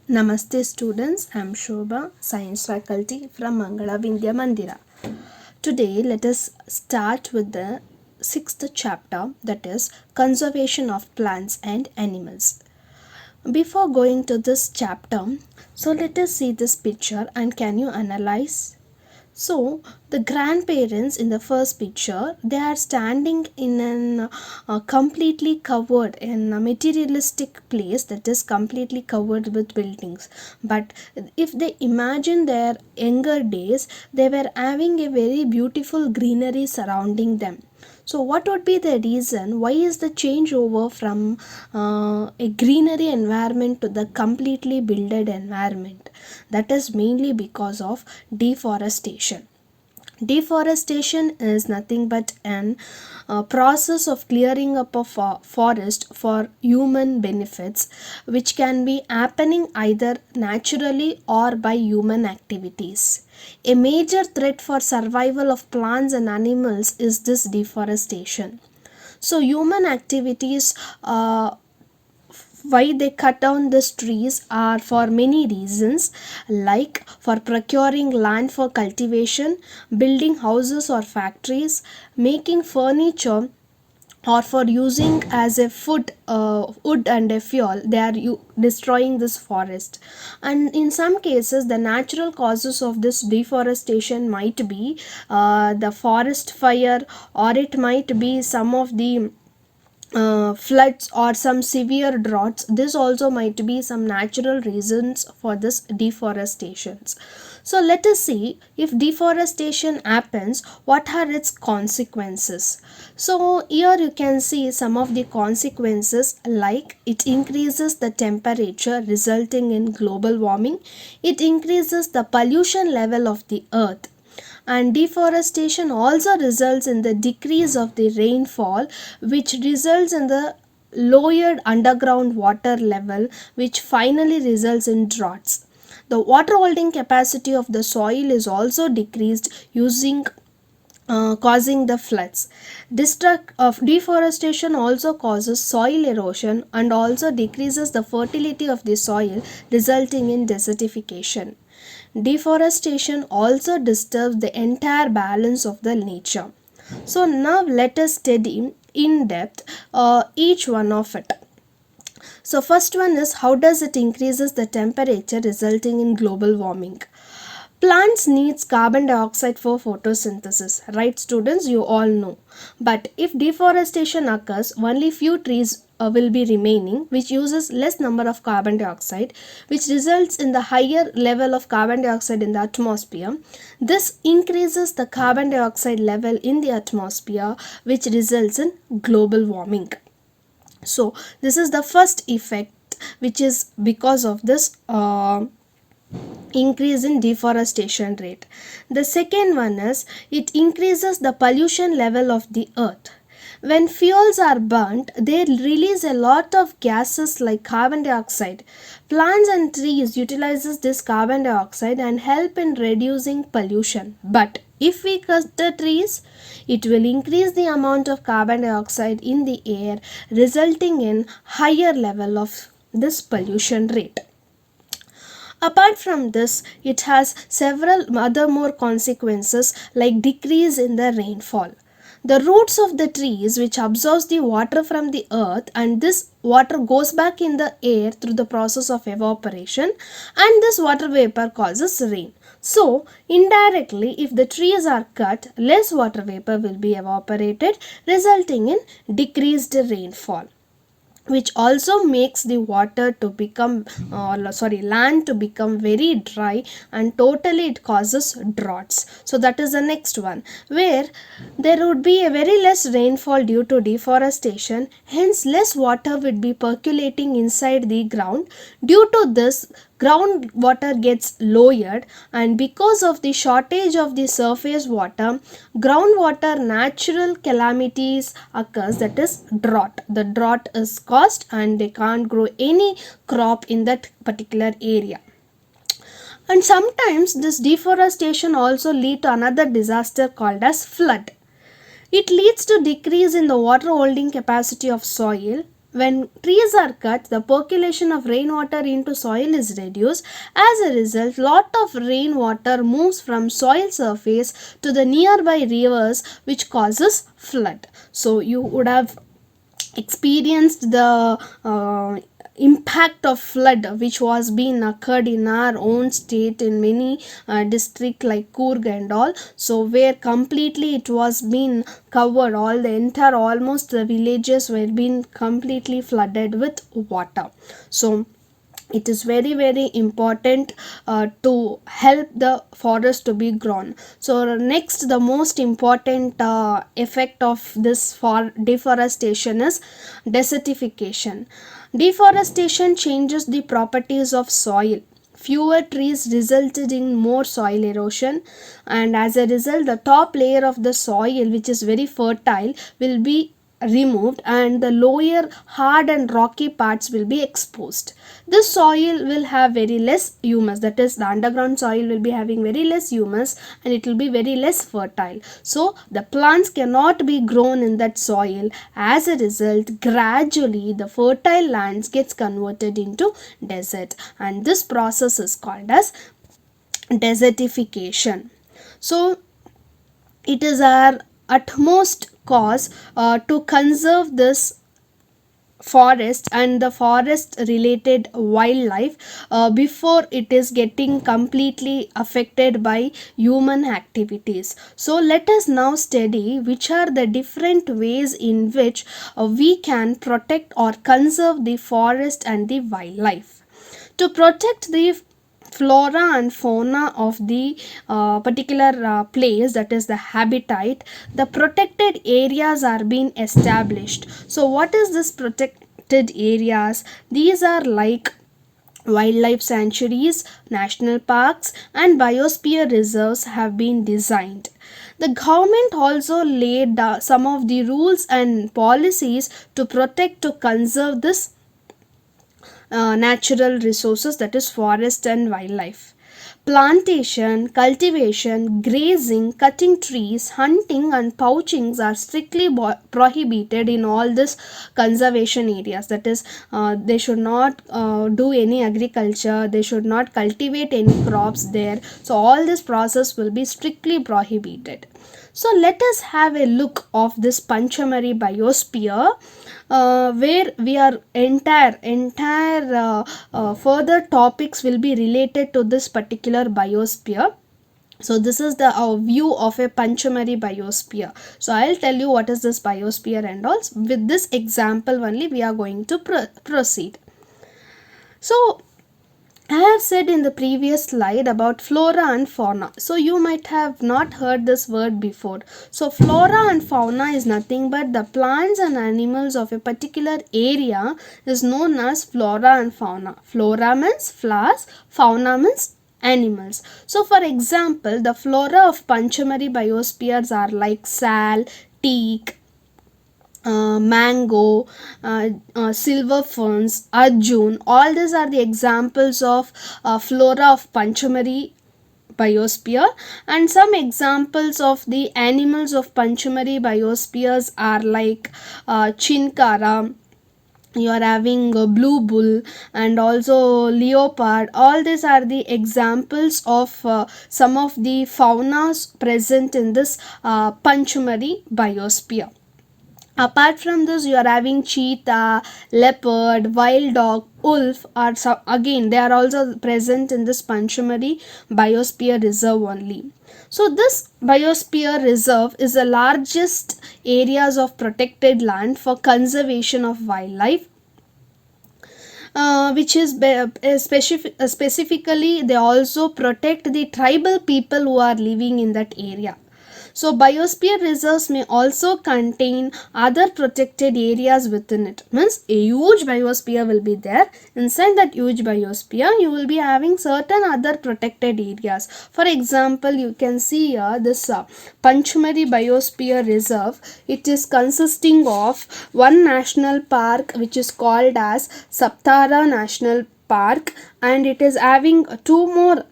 Namaste students, I am Shobha, Science faculty from Mangala Vindhya Mandira. Today let us start with the sixth chapter, that is Conservation of Plants and Animals. Before going to this chapter, so let us see this picture and can you analyze? So the grandparents in the first picture, they are standing in an completely covered in a materialistic place that is completely covered with buildings. But if they imagine their younger days, they were having a very beautiful greenery surrounding them. So, what would be the reason? Why is the changeover from a greenery environment to the completely builded environment? That is mainly because of deforestation. Deforestation is nothing but an process of clearing up of forest for human benefits, which can be happening either naturally or by human activities. A major threat for survival of plants and animals is this deforestation. So human activities, why they cut down these trees are for many reasons, like for procuring land for cultivation, building houses or factories, making furniture, or for using as a wood and a fuel. They are destroying this forest. And in some cases the natural causes of this deforestation might be the forest fire, or it might be some of the floods or some severe droughts. This also might be some natural reasons for this deforestations. So let us see, if deforestation happens, what are its consequences. So here you can see some of the consequences, like it increases the temperature resulting in global warming, it increases the pollution level of the earth, and deforestation also results in the decrease of the rainfall, which results in the lowered underground water level, which finally results in droughts. The water holding capacity of the soil is also decreased, causing the floods. Destruct of deforestation also causes soil erosion and also decreases the fertility of the soil, resulting in desertification. Deforestation also disturbs the entire balance of the nature. So now let us study in depth each one of it. So first one is, how does it increases the temperature resulting in global warming? Plants needs carbon dioxide for photosynthesis, right students? You all know. But if deforestation occurs, only few trees will be remaining, which uses less number of carbon dioxide, which results in the higher level of carbon dioxide in the atmosphere. This increases the carbon dioxide level in the atmosphere, which results in global warming. So this is the first effect, which is because of this increase in deforestation rate. The second one is, it increases the pollution level of the earth. When fuels are burnt, they release a lot of gases like carbon dioxide. Plants and trees utilizes this carbon dioxide and help in reducing pollution. But if we cut the trees, it will increase the amount of carbon dioxide in the air, resulting in higher level of this pollution rate. Apart from this, it has several other more consequences, like decrease in the rainfall. The roots of the trees, which absorbs the water from the earth, and this water goes back in the air through the process of evaporation, and this water vapor causes rain. So indirectly, if the trees are cut, less water vapor will be evaporated, resulting in decreased rainfall, which also makes the water to become land to become very dry, and totally it causes droughts. So that is the next one, where there would be a very less rainfall due to deforestation, hence less water would be percolating inside the ground. Due to this, groundwater gets lowered, and because of the shortage of the surface water, groundwater natural calamities occurs, that is drought. The drought is caused and they can't grow any crop in that particular area. And sometimes this deforestation also lead to another disaster called as flood. It leads to decrease in the water holding capacity of soil, when trees are cut, the percolation of rainwater into soil is reduced. As a result, lot of rainwater moves from soil surface to the nearby rivers, which causes flood. So you would have experienced the impact of flood which was being occurred in our own state in many district like Coorg and all, so where completely it was being covered, all the entire almost the villages were being completely flooded with water. So it is very very important to help the forest to be grown. So next, the most important effect of this for deforestation is desertification. Deforestation changes the properties of soil. Fewer trees resulted in more soil erosion, and as a result the top layer of the soil, which is very fertile, will be removed and the lower hard and rocky parts will be exposed. This soil will have very less humus, that is the underground soil will be having very less humus and it will be very less fertile. So the plants cannot be grown in that soil. As a result, gradually the fertile lands gets converted into desert, and this process is called as desertification. So it is our utmost cause to conserve this forest and the forest related wildlife before it is getting completely affected by human activities. So let us now study which are the different ways in which we can protect or conserve the forest and the wildlife. To protect the flora and fauna of the particular place, that is the habitat, the protected areas are being established. So what is this protected areas? These are like wildlife sanctuaries, national parks and biosphere reserves have been designed. The government also laid down some of the rules and policies to protect, to conserve this natural resources, that is forest and wildlife. Plantation, cultivation, grazing, cutting trees, hunting and poaching are strictly prohibited in all these conservation areas. That is, they should not do any agriculture, they should not cultivate any crops there. So all this process will be strictly prohibited. So let us have a look of this Panchamari biosphere, where we are entire further topics will be related to this particular biosphere. So this is the view of a Panchamari biosphere. So I'll tell you what is this biosphere and all. With this example only we are going to proceed. So I have said in the previous slide about flora and fauna. So you might have not heard this word before. So flora and fauna is nothing but the plants and animals of a particular area is known as flora and fauna. Flora means flowers, fauna means animals. So for example, the flora of Panchamari biospheres are like sal, teak, mango, silver ferns, arjun. All these are the examples of flora of Panchamari biosphere, and some examples of the animals of Panchamari biospheres are like chinkara. You are having a blue bull and also leopard. All these are the examples of some of the faunas present in this Panchamari biosphere. Apart from this, you are having cheetah, leopard, wild dog, wolf are again they are also present in this Panchamari biosphere reserve only. So this biosphere reserve is the largest areas of protected land for conservation of wildlife, which is specifically they also protect the tribal people who are living in that area. So biosphere reserves may also contain other protected areas within it. Means a huge biosphere will be there. Inside that huge biosphere, you will be having certain other protected areas. For example, you can see here this Panchamari Biosphere Reserve. It is consisting of one national park which is called as Saptara National Park, and it is having two more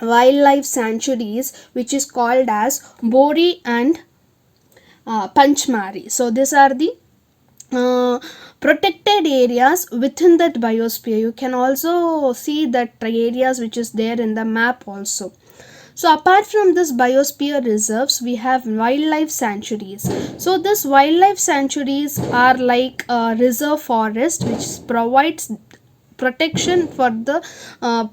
wildlife sanctuaries which is called as Bori and Panchmari. So these are the uh, protected areas within that biosphere. You can also see that areas which is there in the map also. So apart from this biosphere reserves, we have wildlife sanctuaries. So this wildlife sanctuaries are like a reserve forest which provides protection for the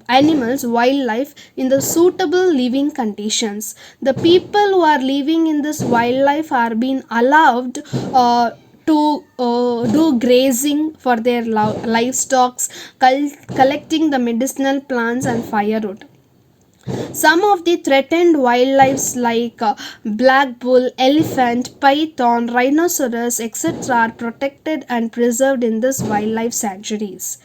animals, wildlife in the suitable living conditions. The people who are living in this wildlife are being allowed to do grazing for their livestock, collecting the medicinal plants and firewood. Some of the threatened wildlife like black bull, elephant, python, rhinoceros, etc. are protected and preserved in these wildlife sanctuaries.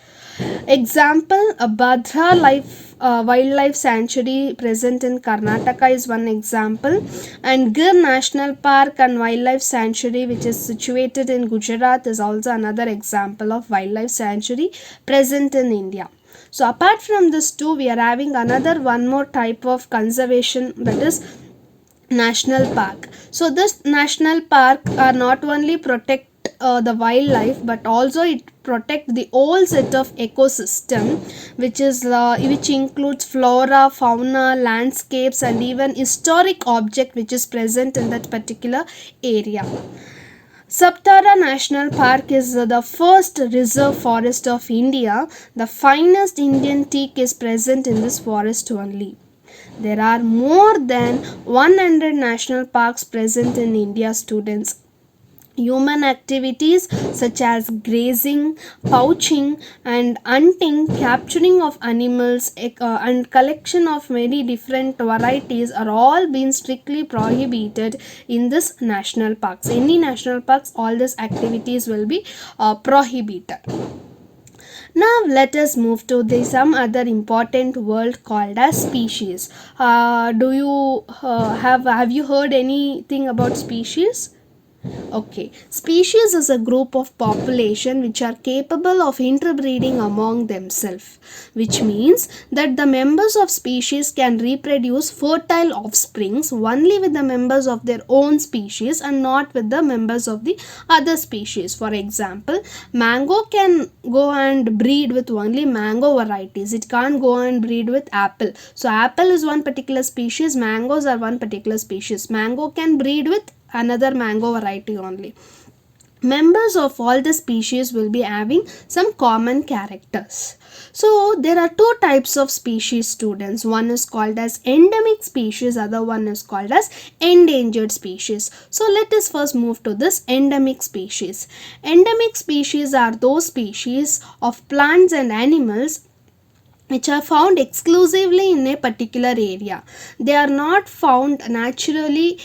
Example, a Bhadra wildlife sanctuary present in Karnataka is one example, and Gir National Park and Wildlife Sanctuary which is situated in Gujarat is also another example of wildlife sanctuary present in India. So apart from this two, we are having another one more type of conservation, that is national park. So this national park are not only protect the wildlife, but also it protect the whole set of ecosystem which includes flora, fauna, landscapes, and even historic object which is present in that particular area. Saptara National Park is the first reserve forest of India. The finest Indian teak is present in this forest only. There are more than 100 national parks present in India, students. Human activities such as grazing, poaching, and hunting, capturing of animals, and collection of many different varieties are all being strictly prohibited in this national parks. Any national parks, all these activities will be prohibited. Now let us move to the some other important word called as species. Do you have you heard anything about species? Okay, species is a group of population which are capable of interbreeding among themselves, which means that the members of species can reproduce fertile offsprings only with the members of their own species and not with the members of the other species. For example, mango can go and breed with only mango varieties. It can't go and breed with apple. So apple is one particular species, mangoes are one particular species. Mango can breed with another mango variety only. Members of all the species will be having some common characters. So there are two types of species, students. One is called as endemic species, other one is called as endangered species. So let us first move to this endemic species. Endemic species are those species of plants and animals which are found exclusively in a particular area. They are not found naturally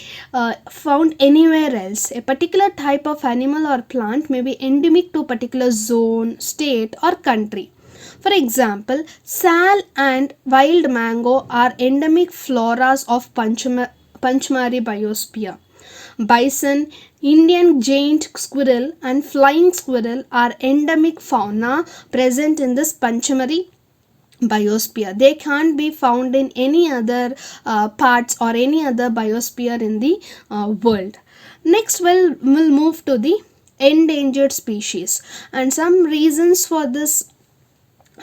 found anywhere else. A particular type of animal or plant may be endemic to a particular zone, state, or country. For example, sal and wild mango are endemic floras of Panchmari biosphere. Bison, Indian giant squirrel, and flying squirrel are endemic fauna present in this Panchamari biosphere. They can't be found in any other parts or any other biosphere in the world. Next, we'll move to the endangered species, and some reasons for this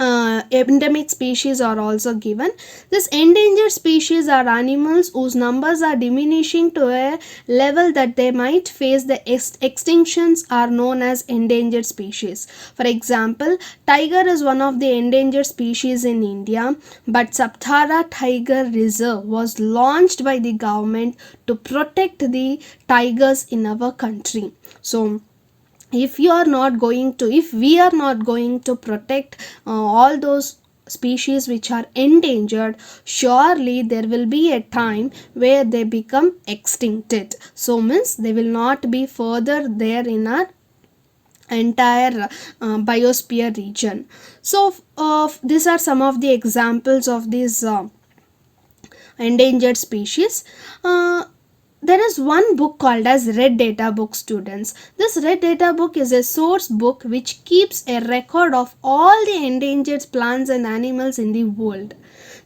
endemic species are also given. This endangered species are animals whose numbers are diminishing to a level that they might face the extinctions are known as endangered species. For example, tiger is one of the endangered species in India, but Saptara Tiger Reserve was launched by the government to protect the tigers in our country. So if we are not going to protect all those species which are endangered, surely there will be a time where they become extincted. So means they will not be further there in our entire biosphere region. So these are some of the examples of these endangered species. There is one book called as Red Data Book, students. This Red Data Book is a source book which keeps a record of all the endangered plants and animals in the world.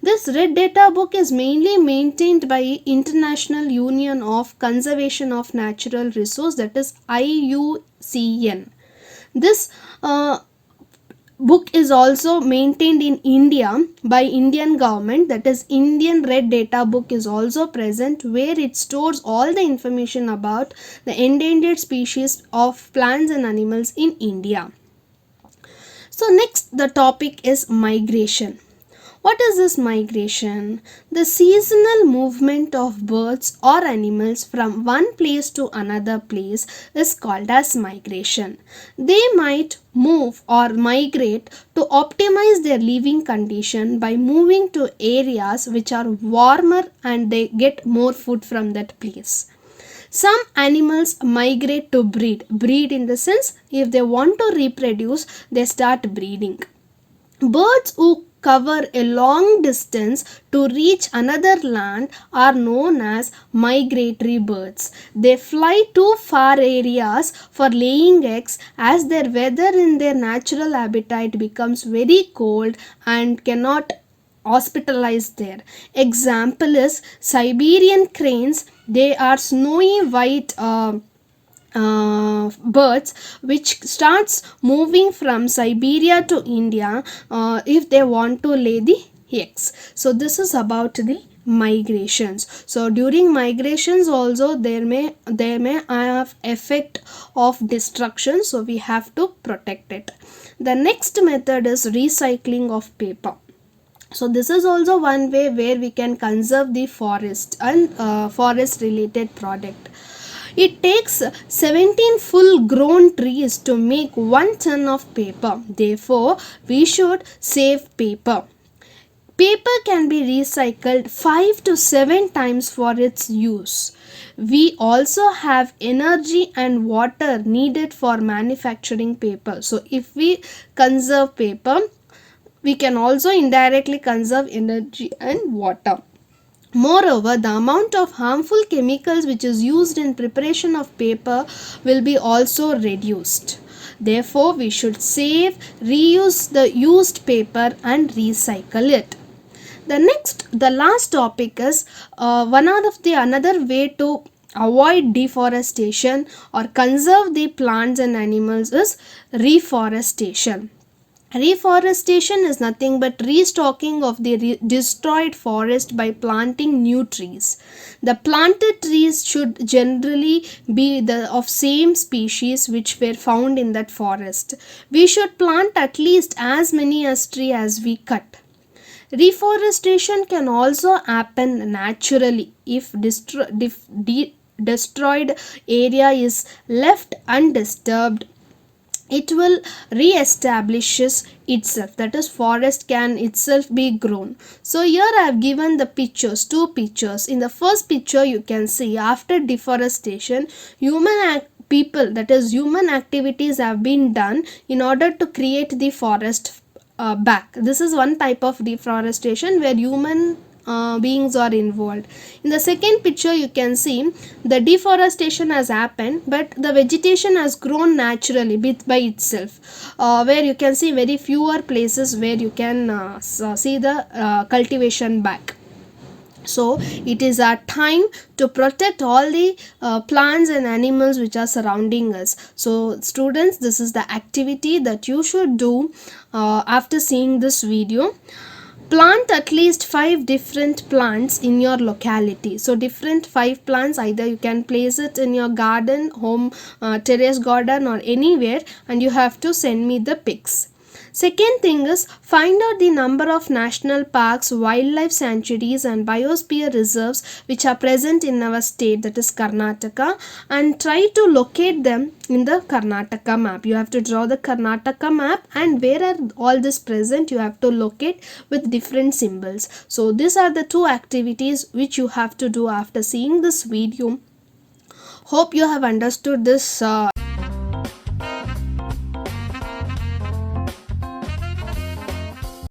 This Red Data Book is mainly maintained by International Union of Conservation of Natural Resource, that is IUCN. This book is also maintained in India by Indian government, that is Indian Red Data Book is also present, where it stores all the information about the endangered species of plants and animals in India. So next the topic is migration. What is this migration? The seasonal movement of birds or animals from one place to another place is called as migration. They might move or migrate to optimize their living condition by moving to areas which are warmer and they get more food from that place. Some animals migrate to breed. Breed in the sense, if they want to reproduce, they start breeding. Birds who cover a long distance to reach another land are known as migratory birds. They fly to far areas for laying eggs as their weather in their natural habitat becomes very cold and cannot hospitalize there. Example is Siberian cranes. They are snowy white birds which starts moving from Siberia to India if they want to lay the eggs. So this is about the migrations. So during migrations also there may have effect of destruction, so we have to protect it. The next method is recycling of paper. So this is also one way where we can conserve the forest and forest related product. It takes 17 full grown trees to make 1 ton of paper. Therefore, we should save paper. Paper can be recycled 5 to 7 times for its use. We also have energy and water needed for manufacturing paper. So if we conserve paper, we can also indirectly conserve energy and water. Moreover, the amount of harmful chemicals which is used in preparation of paper will be also reduced. Therefore, we should save, reuse the used paper and recycle it. The last topic is another way to avoid deforestation or conserve the plants and animals is reforestation. Reforestation is nothing but restocking of the destroyed forest by planting new trees. The planted trees should generally be of same species which were found in that forest. We should plant at least as many as tree as we cut. Reforestation can also happen naturally if destroyed area is left undisturbed. It will re-establishes itself, that is forest can itself be grown. So here I have given the pictures, two pictures. In the first picture you can see after deforestation people, that is human activities have been done in order to create the forest back. This is one type of deforestation where human beings are involved. In the second picture you can see the deforestation has happened but the vegetation has grown naturally by itself, where you can see very fewer places where you can see the cultivation back. So it is our time to protect all the plants and animals which are surrounding us. So students, this is the activity that you should do after seeing this video. Plant at least 5 different plants in your locality. So different 5 plants, either you can place it in your garden, home, terrace garden or anywhere, and you have to send me the pics. Second thing is, find out the number of national parks, wildlife sanctuaries and biosphere reserves which are present in our state, that is Karnataka, and try to locate them in the Karnataka map. You have to draw the Karnataka map and where are all this present you have to locate with different symbols. So these are the 2 activities which you have to do after seeing this video. Hope you have understood this